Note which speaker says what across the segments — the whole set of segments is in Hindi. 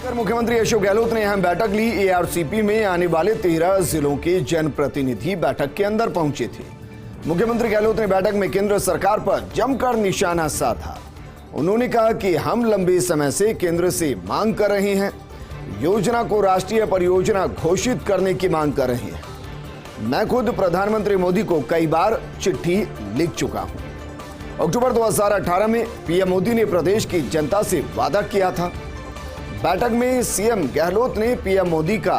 Speaker 1: मुख्यमंत्री अशोक गहलोत ने अहम बैठक ली। एआरसीपी में आने वाले 13 जिलों के जनप्रतिनिधि बैठक के अंदर पहुंचे थे। मुख्यमंत्री गहलोत ने बैठक में केंद्र सरकार पर जमकर निशाना साधा। उन्होंने कहा कि हम लंबे समय से केंद्र से मांग कर रहे हैं, योजना को राष्ट्रीय परियोजना घोषित करने की मांग कर रहे हैं। मैं खुद प्रधानमंत्री मोदी को कई बार चिट्ठी लिख चुका हूं। अक्टूबर 2018 में पीएम मोदी ने प्रदेश की जनता से वादा किया था। बैठक में सीएम गहलोत ने पीएम मोदी का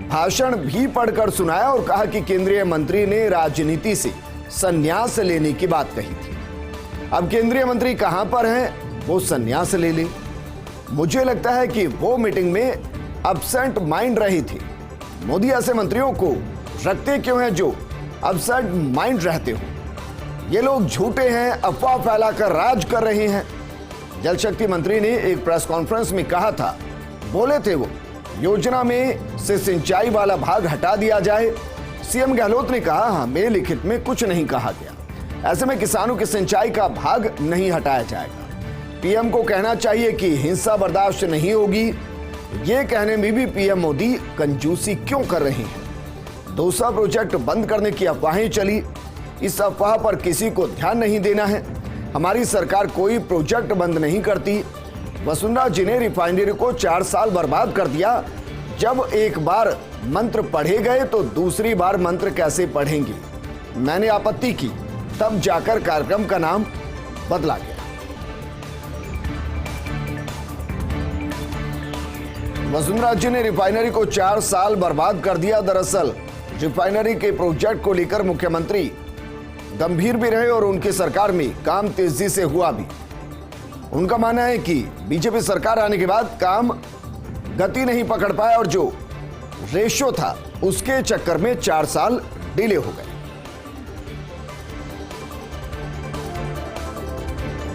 Speaker 1: भाषण भी पढ़कर सुनाया और कहा कि केंद्रीय मंत्री ने राजनीति से संन्यास लेने की बात कही थी। अब केंद्रीय मंत्री कहां पर हैं, वो संन्यास ले ले। मुझे लगता है कि वो मीटिंग में एब्सेंट माइंड रही थी। मोदी ऐसे मंत्रियों को रखते क्यों हैं जो एब्सेंट माइंड रहते हो? ये लोग झूठे हैं, अफवाह फैलाकर राज कर रहे हैं। जल शक्ति मंत्री ने एक प्रेस कॉन्फ्रेंस में कहा था, बोले थे वो, योजना में से सिंचाई वाला भाग हटा दिया जाए। सीएम गहलोत ने कहा, हमें लिखित में कुछ नहीं कहा गया। ऐसे में किसानों की सिंचाई का भाग नहीं हटाया जाएगा। पीएम को कहना चाहिए कि हिंसा बर्दाश्त नहीं होगी। ये कहने में भी पीएम मोदी कंजूसी क्यों कर रहे हैं? दूसरा प्रोजेक्ट बंद करने की अफवाहें चली। इस अफवाह पर किसी को ध्यान नहीं देना है। हमारी सरकार कोई प्रोजेक्ट बंद नहीं करती। वसुंधरा जी ने रिफाइनरी को 4 साल बर्बाद कर दिया। जब एक बार मंत्र पढ़े गए तो दूसरी बार मंत्र कैसे पढ़ेंगे? मैंने आपत्ति की, तब जाकर कार्यक्रम का नाम बदला गया। वसुंधरा जी ने रिफाइनरी को 4 साल बर्बाद कर दिया। दरअसल रिफाइनरी के प्रोजेक्ट को लेकर मुख्यमंत्री गंभीर भी रहे और उनकी सरकार में काम तेजी से हुआ भी। उनका मानना है कि बीजेपी सरकार आने के बाद काम गति नहीं पकड़ पाया और जो रेशो था उसके चक्कर में 4 साल डिले हो गए।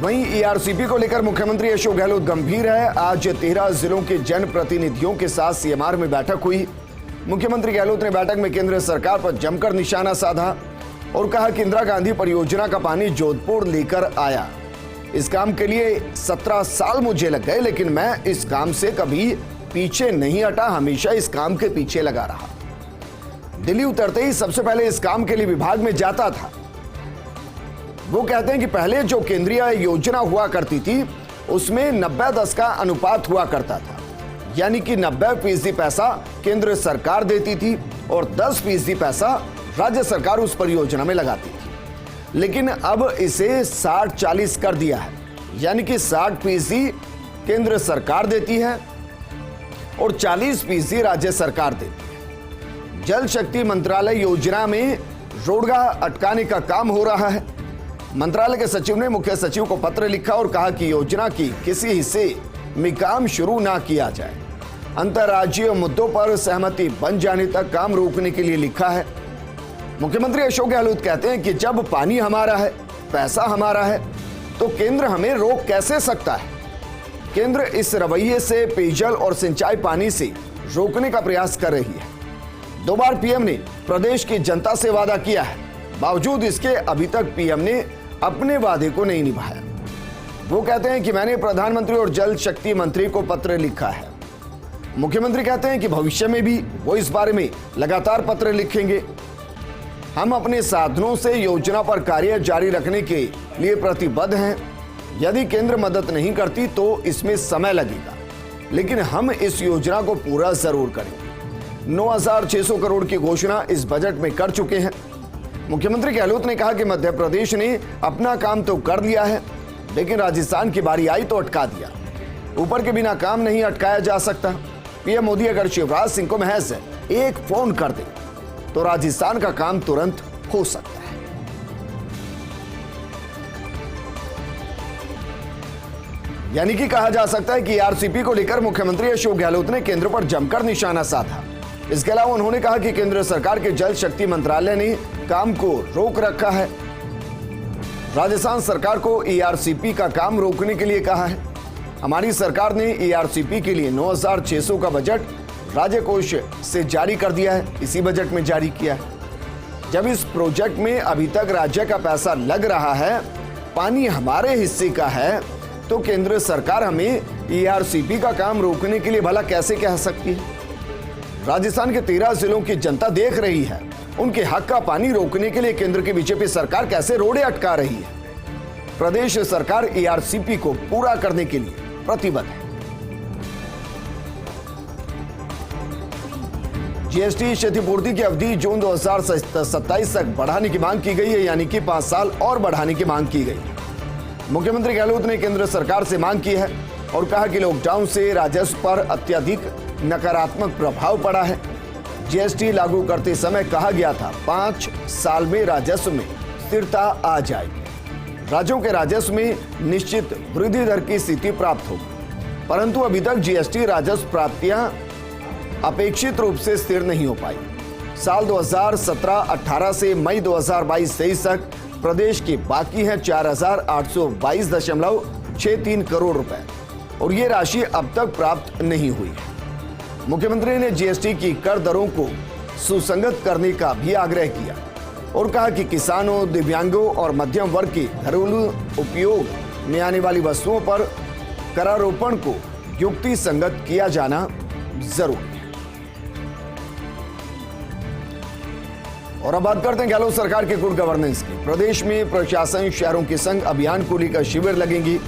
Speaker 1: वहीं ईआरसीपी को लेकर मुख्यमंत्री अशोक गहलोत गंभीर है। आज 13 जिलों के जनप्रतिनिधियों के साथ सीएमआर में बैठक हुई। मुख्यमंत्री गहलोत ने बैठक में केंद्र सरकार पर जमकर निशाना साधा और कहा कि इंदिरा गांधी परियोजना का पानी जोधपुर लेकर आया। इस काम के लिए 17 साल मुझे लग गए, लेकिन मैं इस काम से कभी पीछे नहीं हटा, हमेशा इस काम के पीछे लगा रहा। दिल्ली उतरते ही सबसे पहले इस काम के लिए विभाग में जाता था। वो कहते हैं कि पहले जो केंद्रीय योजना हुआ करती थी उसमें 90-10 का अनुपात हुआ करता था, यानी कि 90% पैसा केंद्र सरकार देती थी और 10% पैसा राज्य सरकार उस परियोजना में लगाती थी। लेकिन अब इसे 60-40 कर दिया है, यानी कि 60% केंद्र सरकार देती है और 40% राज्य सरकार देती है। जल शक्ति मंत्रालय योजना में रोड़गा अटकाने का काम हो रहा है। मंत्रालय के सचिव ने मुख्य सचिव को पत्र लिखा और कहा कि योजना की किसी हिस्से में काम शुरू ना किया जाए। अंतर्राज्यीय मुद्दों पर सहमति बन जाने तक काम रोकने के लिए लिखा है। मुख्यमंत्री अशोक गहलोत कहते हैं कि जब पानी हमारा है, पैसा हमारा है, तो केंद्र हमें रोक कैसे सकता है? केंद्र इस रवैये से पेयजल और सिंचाई पानी से रोकने का प्रयास कर रही है। 2 बार पीएम ने प्रदेश की जनता से वादा किया है, बावजूद इसके अभी तक पीएम ने अपने वादे को नहीं निभाया। वो कहते हैं कि मैंने प्रधानमंत्री और जल शक्ति मंत्री को पत्र लिखा है। मुख्यमंत्री कहते हैं कि भविष्य में भी वो इस बारे में लगातार पत्र लिखेंगे। हम अपने साधनों से योजना पर कार्य जारी रखने के लिए प्रतिबद्ध हैं। यदि केंद्र मदद नहीं करती तो इसमें समय लगेगा, लेकिन हम इस योजना को पूरा जरूर करेंगे। 9,600 करोड़ की घोषणा इस बजट में कर चुके हैं। मुख्यमंत्री गहलोत ने कहा कि मध्य प्रदेश ने अपना काम तो कर लिया है, लेकिन राजस्थान की बारी आई तो अटका दिया। ऊपर के बिना काम नहीं अटकाया जा सकता। पीएम मोदी अगर शिवराज सिंह को महज एक फोन कर दे तो राजस्थान का काम तुरंत हो सकता है। यानी कि कहा जा सकता है कि ईआरसीपी को लेकर मुख्यमंत्री अशोक गहलोत ने केंद्र पर जमकर निशाना साधा। इसके अलावा उन्होंने कहा कि केंद्र सरकार के जल शक्ति मंत्रालय ने काम को रोक रखा है। राजस्थान सरकार को ईआरसीपी का काम रोकने के लिए कहा है। हमारी सरकार ने ईआरसीपी के लिए 9,600 का बजट राज्य कोष से जारी कर दिया है, इसी बजट में जारी किया है। जब इस प्रोजेक्ट में अभी तक राज्य का पैसा लग रहा है, पानी हमारे हिस्से का है, तो केंद्र सरकार हमें ईआरसीपी का काम रोकने के लिए भला कैसे कह सकती है? राजस्थान के 13 जिलों की जनता देख रही है, उनके हक का पानी रोकने के लिए केंद्र की बीजेपी सरकार कैसे रोड़े अटका रही है। प्रदेश सरकार ईआरसीपी को पूरा करने के लिए प्रतिबद्ध है। जीएसटी क्षतिपूर्ति की अवधि जून 2027 तक बढ़ाने की मांग की गई है, यानी कि 5 साल और बढ़ाने की मांग की गई। मुख्यमंत्री गहलोत ने केंद्र सरकार से मांग की है और कहा कि लॉकडाउन से राजस्व पर अत्यधिक नकारात्मक प्रभाव पड़ा है। जीएसटी लागू करते समय कहा गया था 5 साल में राजस्व में स्थिरता आ जाएगी। राज्यों के राजस्व में निश्चित वृद्धि दर की स्थिति प्राप्त होगी, परंतु अभी तक जीएसटी राजस्व प्राप्तियां अपेक्षित रूप से स्थिर नहीं हो पाई। साल 2017-18 से मई 2022-23 तक प्रदेश के बाकी हैं 4,822.63 करोड़ रुपए और ये राशि अब तक प्राप्त नहीं हुई है। मुख्यमंत्री ने जीएसटी की कर दरों को सुसंगत करने का भी आग्रह किया और कहा कि किसानों, दिव्यांगों और मध्यम वर्ग के घरेलू उपयोग में आने वाली वस्तुओं पर करारोपण को युक्ति संगत किया जाना जरूरी है। और अब बात करते हैं गहलोत सरकार के गुड गवर्नेंस की। प्रदेश में प्रशासन शहरों के संग अभियान को लेकर शिविर लगेंगी।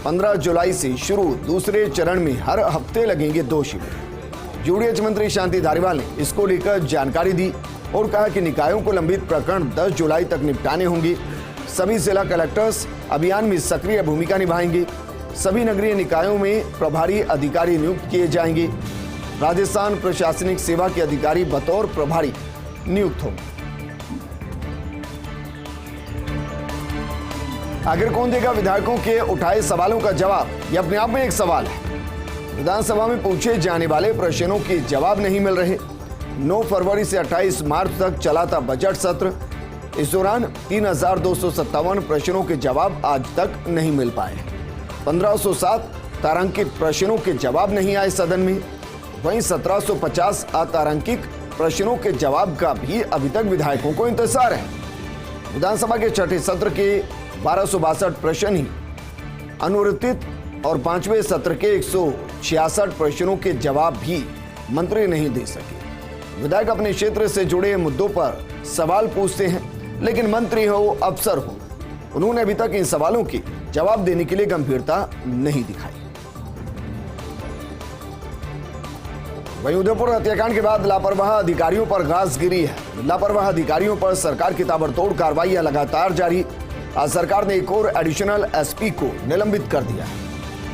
Speaker 1: 15 जुलाई से शुरू दूसरे चरण में हर हफ्ते लगेंगे 2 शिविर। यूडीएच मंत्री शांति धारीवाल ने इसको लेकर जानकारी दी और कहा कि निकायों को लंबित प्रकरण 10 जुलाई तक निपटाने होंगे। सभी जिला कलेक्टर्स अभियान में सक्रिय भूमिका निभाएंगे। सभी नगरीय निकायों में प्रभारी अधिकारी नियुक्त किए जाएंगे। राजस्थान प्रशासनिक सेवा के अधिकारी बतौर प्रभारी नियुक्त होंगे। आखिर कौन देगा विधायकों के उठाए सवालों का जवाब? यह अपने आप में एक सवाल है। विधानसभा में पूछे जाने वाले प्रश्नों के जवाब नहीं मिल रहे। 9 फरवरी से 28 मार्च तक चला था बजट सत्र। इस दौरान 3,257 प्रश्नों के जवाब आज तक नहीं मिल पाए। 1507 तारांकित प्रश्नों के जवाब नहीं आए सदन में। वहीं 1750 अतारांकित प्रश्नों के जवाब का भी अभी तक विधायकों को इंतजार है। विधानसभा के छठे सत्र के 1262 प्रश्न ही अनुत्तरित और 5वें सत्र के 166 प्रश्नों के जवाब भी मंत्री नहीं दे सके। विधायक अपने क्षेत्र से जुड़े मुद्दों पर सवाल पूछते हैं, लेकिन मंत्री हो अफसर हो, उन्होंने अभी तक इन सवालों के जवाब देने के लिए गंभीरता नहीं दिखाई। वहीं उदयपुर हत्याकांड के बाद लापरवाह अधिकारियों पर घास गिरी है। लापरवाह अधिकारियों पर सरकार की ताबड़तोड़ कार्रवाइयां लगातार जारी। आज सरकार ने एक और एडिशनल एसपी को निलंबित कर दिया है।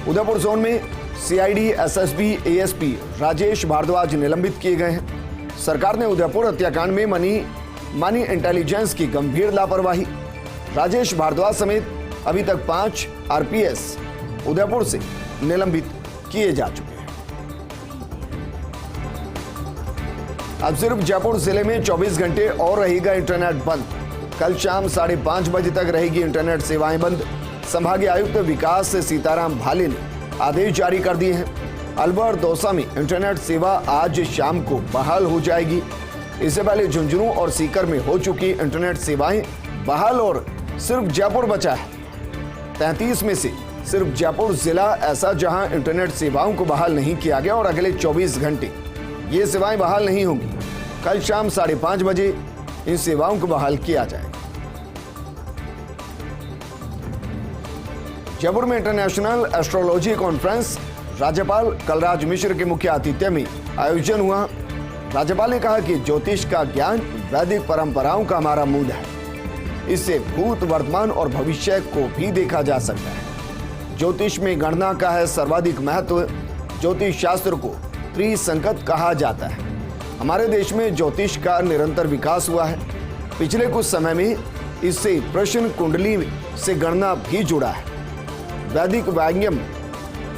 Speaker 1: उदयपुर जोन में CID, SSB, ASP Rajesh Bhardwaj निलंबित किए गए हैं। सरकार ने उदयपुर हत्याकांड में मनी इंटेलिजेंस की गंभीर लापरवाही। राजेश भारद्वाज समेत अभी तक 5 आरपीएस उदयपुर से निलंबित किए जा चुके हैं। अब सिर्फ जयपुर जिले में 24 घंटे और रहेगा इंटरनेट बंद। कल शाम 5:30 बजे तक रहेगी इंटरनेट सेवाएं बंद। संभागीय आयुक्त विकास सीताराम भाले ने आदेश जारी कर दिए हैं। अलवर, दौसा में इंटरनेट सेवा आज शाम को बहाल हो जाएगी। इससे पहले झुंझुनू और सीकर में हो चुकी इंटरनेट सेवाएं बहाल और सिर्फ जयपुर बचा है। 33 में से सिर्फ जयपुर जिला ऐसा जहां इंटरनेट सेवाओं को बहाल नहीं किया गया और अगले 24 घंटे ये सेवाएं बहाल नहीं होंगी। कल शाम 5:30 बजे इन सेवाओं को बहाल किया जाएगा। जयपुर में इंटरनेशनल एस्ट्रोलॉजी कॉन्फ्रेंस राज्यपाल कलराज मिश्र के मुख्य आतिथ्य में आयोजन हुआ। राज्यपाल ने कहा कि ज्योतिष का ज्ञान वैदिक परंपराओं का हमारा मूल है। इससे भूत, वर्तमान और भविष्य को भी देखा जा सकता है। ज्योतिष में गणना का है सर्वाधिक महत्व। ज्योतिष शास्त्र को त्रिसंकट कहा जाता है। हमारे देश में ज्योतिष का निरंतर विकास हुआ है। पिछले कुछ समय में इससे प्रश्न कुंडली से गणना भी जुड़ा है। वैदिक वाग्यम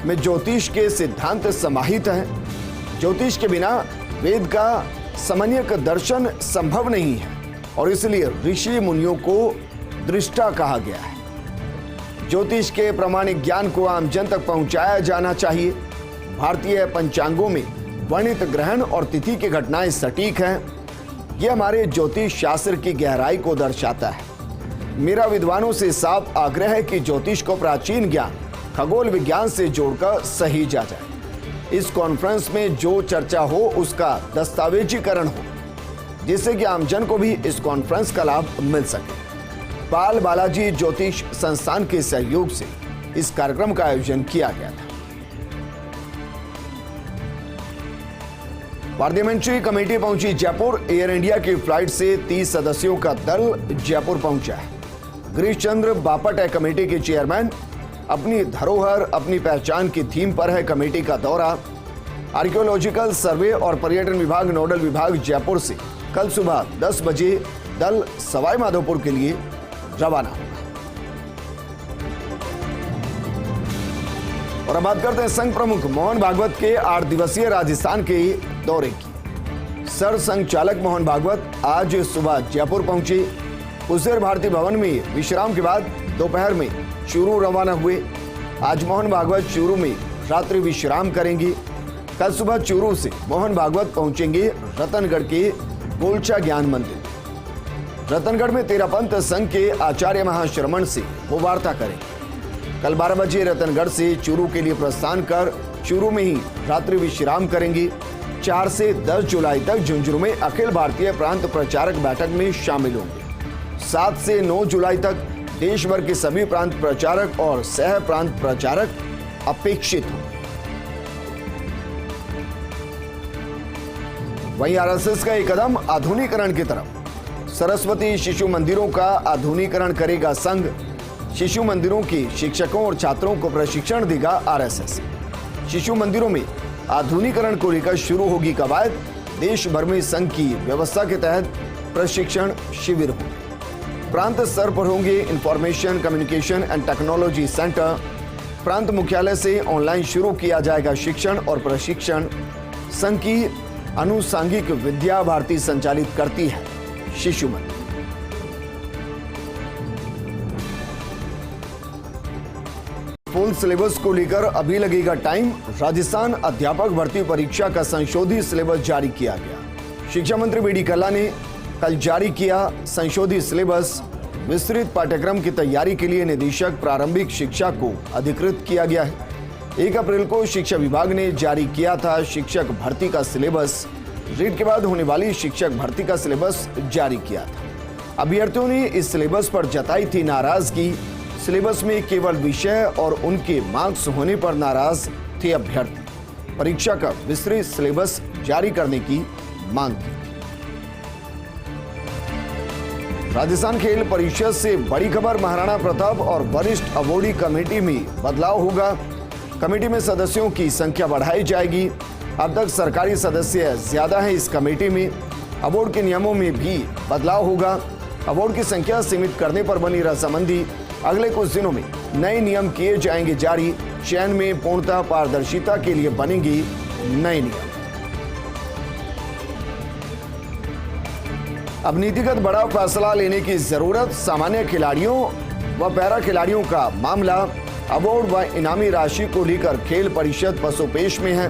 Speaker 1: में ज्योतिष के सिद्धांत समाहित हैं। ज्योतिष के बिना वेद का समन्वयक दर्शन संभव नहीं है और इसलिए ऋषि मुनियों को दृष्टा कहा गया है। ज्योतिष के प्रामाणिक ज्ञान को आम जन तक पहुंचाया जाना चाहिए। भारतीय पंचांगों में वर्णित ग्रहण और तिथि की घटनाएं सटीक हैं। यह हमारे ज्योतिष शास्त्र की गहराई को दर्शाता है। मेरा विद्वानों से साफ आग्रह है कि ज्योतिष को प्राचीन ज्ञान खगोल विज्ञान से जोड़कर सहेजा जाए। इस कॉन्फ्रेंस में जो चर्चा हो उसका दस्तावेजीकरण हो, जिससे कि आमजन को भी इस कॉन्फ्रेंस का लाभ मिल सके। पाल बालाजी ज्योतिष संस्थान के सहयोग से इस कार्यक्रम का आयोजन किया गया था। पार्लियामेंट्री कमेटी पहुंची जयपुर। एयर इंडिया की फ्लाइट से 30 सदस्यों का दल जयपुर पहुंचा है। गिरीश चंद्र बापट है कमेटी के चेयरमैन। अपनी धरोहर अपनी पहचान की थीम पर है कमेटी का दौरा। आर्कियोलॉजिकल सर्वे और पर्यटन विभाग नोडल विभाग जयपुर से कल सुबह 10 बजे दल सवाई माधोपुर के लिए रवाना होगा। और अब बात करते हैं संघ प्रमुख मोहन भागवत के 8 दिवसीय राजस्थान के दौरे की। सर संघ चालक मोहन भागवत आज सुबह जयपुर पहुंचे। कुछ देर भारतीय भवन में विश्राम के बाद दोपहर में चूरू रवाना हुए। आज मोहन भागवत चूरू में रात्रि विश्राम करेंगे। कल सुबह चूरू से मोहन भागवत पहुंचेंगे रतनगढ़ के गोलचा ज्ञान मंदिर। रतनगढ़ में तेरापंथ संघ के आचार्य महाश्रमण से वो वार्ता करेंगे। कल 12 बजे रतनगढ़ से चूरू के लिए प्रस्थान कर चूरू में ही रात्रि विश्राम करेंगे। 4 से 10 जुलाई तक झुंझुनू में अखिल भारतीय प्रांत प्रचारक बैठक में शामिल होंगे। 7 से 9 जुलाई तक देश भर के सभी प्रांत प्रचारक और सह प्रांत प्रचारक अपेक्षित होंगे। वहीं आरएसएस का एक कदम आधुनिकीकरण की तरफ। सरस्वती शिशु मंदिरों का आधुनिकीकरण करेगा संघ। शिशु मंदिरों के शिक्षकों और छात्रों को प्रशिक्षण देगा आरएसएस। शिशु मंदिरों में आधुनिकीकरण को लेकर शुरू होगी कवायद। देश भर में संघ की व्यवस्था के तहत प्रशिक्षण शिविर होंगे। प्रांत स्तर पर होंगे information communication and technology centre. प्रांत मुख्यालय से ऑनलाइन शुरू किया जाएगा शिक्षण और प्रशिक्षण। संघ की अनुसांगिक विद्या भारती संचालित करती है शिशु मंदिर। फुल सिलेबस को लेकर अभी लगेगा टाइम। राजस्थान अध्यापक भर्ती परीक्षा का संशोधित सिलेबस जारी किया गया। शिक्षा मंत्री बी डी कल्ला ने कल जारी किया संशोधित सिलेबस। विस्तृत पाठ्यक्रम की तैयारी के लिए निदेशक प्रारंभिक शिक्षा को अधिकृत किया गया है। 1 अप्रैल को शिक्षा विभाग ने जारी किया था शिक्षक भर्ती का सिलेबस। रीट के बाद होने वाली शिक्षक भर्ती का सिलेबस जारी किया था। अभ्यर्थियों ने इस सिलेबस पर जताई थी नाराजगी। सिलेबस में केवल विषय और उनके मार्क्स होने पर नाराज थे अभ्यर्थी। परीक्षा का विस्तृत सिलेबस जारी करने की मांग की। राजस्थान खेल परिषद से बड़ी खबर। महाराणा प्रताप और वरिष्ठ अवॉर्डी कमेटी में बदलाव होगा। कमेटी में सदस्यों की संख्या बढ़ाई जाएगी। अब तक सरकारी सदस्य ज्यादा है इस कमेटी में। अवार्ड के नियमों में भी बदलाव होगा। अवार्ड की संख्या सीमित करने पर बनी रजामंदी। अगले कुछ दिनों में नए नियम किए जाएंगे जारी। चयन में पूर्णतः पारदर्शिता के लिए बनेंगे नए नियम। अब नीतिगत बड़ा फैसला लेने की जरूरत। सामान्य खिलाड़ियों व पैरा खिलाड़ियों का मामला। अवार्ड व इनामी राशि को लेकर खेल परिषद पसोपेश में है।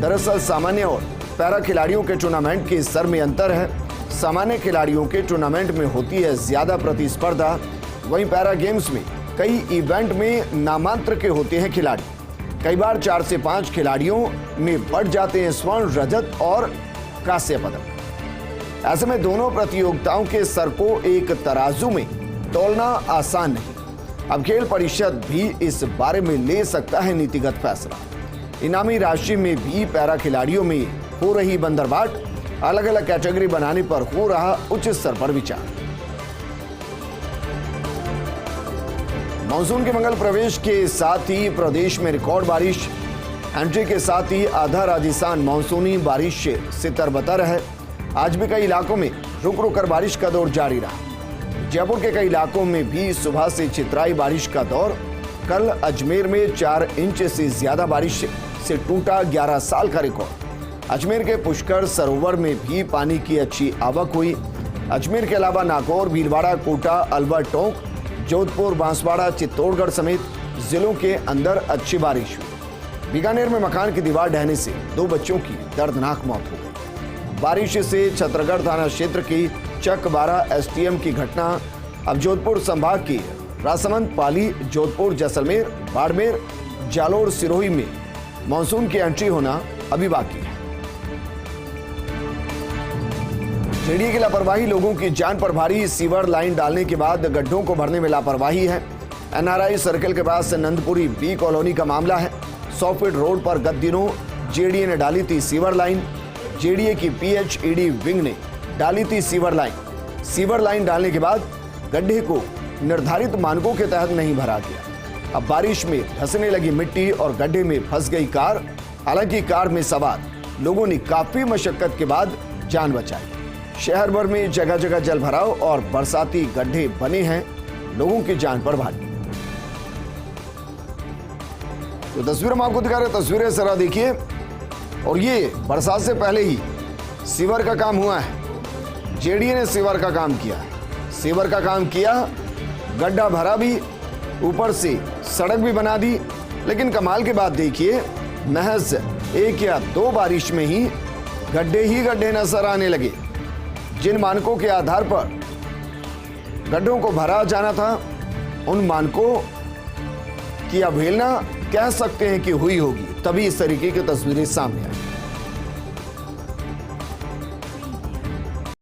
Speaker 1: दरअसल सामान्य और पैरा खिलाड़ियों के टूर्नामेंट के स्तर में अंतर है। सामान्य खिलाड़ियों के टूर्नामेंट में होती है ज्यादा प्रतिस्पर्धा। वहीं पैरा गेम्स में कई इवेंट में नामांत्र के होते हैं खिलाड़ी। कई बार 4 से 5 खिलाड़ियों में बढ़ जाते हैं स्वर्ण, रजत और कांस्य पदक। ऐसे में दोनों प्रतियोगिताओं के स्तर को एक तराजू में तौलना आसान नहीं। अब खेल परिषद भी इस बारे में ले सकता है नीतिगत फैसला। इनामी राशि में भी पैरा खिलाड़ियों में हो रही बंदरबाट। अलग अलग कैटेगरी बनाने पर हो रहा उच्च स्तर पर विचार। मानसून के मंगल प्रवेश के साथ ही प्रदेश में रिकॉर्ड बारिश। एंट्री के साथ ही आधा राजस्थान मानसूनी बारिश से तरबतर है। आज भी कई इलाकों में रुक रुक कर बारिश का दौर जारी रहा। जयपुर के कई इलाकों में भी सुबह से चितराई बारिश का दौर। कल अजमेर में 4 इंच से ज्यादा बारिश से टूटा 11 साल का रिकॉर्ड। अजमेर के पुष्कर सरोवर में भी पानी की अच्छी आवक हुई। अजमेर के अलावा नागौर, भीलवाड़ा, कोटा, अलवर, टोंक, जोधपुर, बांसवाड़ा, चित्तौड़गढ़ समेत जिलों के अंदर अच्छी बारिश हुई। बीकानेर में मकान की दीवार ढहने से 2 बच्चों की दर्दनाक मौत हो गई। बारिश से छतरगढ़ थाना क्षेत्र की चक 12 एसटीएम की घटना। अब जोधपुर संभाग की राजसमंद, पाली, जोधपुर, जैसलमेर, बाड़मेर, जालोर सिरोही में मानसून की एंट्री होना अभी बाकी है। जेडीए की लापरवाही, लोगों की जान पर भारी। सीवर लाइन डालने के बाद गड्ढों को भरने में लापरवाही है। एनआरआई सर्कल के पास नंदपुरी बी कॉलोनी का मामला है। 100 फीट रोड पर गत दिनों जेडीए ने डाली थी सीवर लाइन। जेडीए की पीएचईडी विंग ने डाली थी सीवर लाइन। सीवर लाइन डालने के बाद गड्ढे को निर्धारित मानकों के तहत नहीं भरा गया। अब बारिश में धंसने लगी मिट्टी और गड्ढे में फंस गई कार। हालांकि कार में सवार लोगों ने काफी मशक्कत के बाद जान बचाई। शहर भर में जगह जगह जल भराव और बरसाती गड्ढे बने हैं, लोगों की जान पर भारी। तो तस्वीर हम आपको दिखा रहे हैं, तस्वीरें जरा देखिए। और ये बरसात से पहले ही सीवर का काम हुआ है। जेडीए ने सीवर का काम किया है। सीवर का काम किया, गड्ढा भरा भी, ऊपर से सड़क भी बना दी। लेकिन कमाल की बात देखिए, महज 1 या 2 बारिश में ही गड्ढे नजर आने लगे। जिन मानकों के आधार पर गड्ढों को भरा जाना था, उन मानकों की अवहेलना कह सकते हैं कि हुई होगी, तभी इस तरीके की तस्वीरें सामने आई।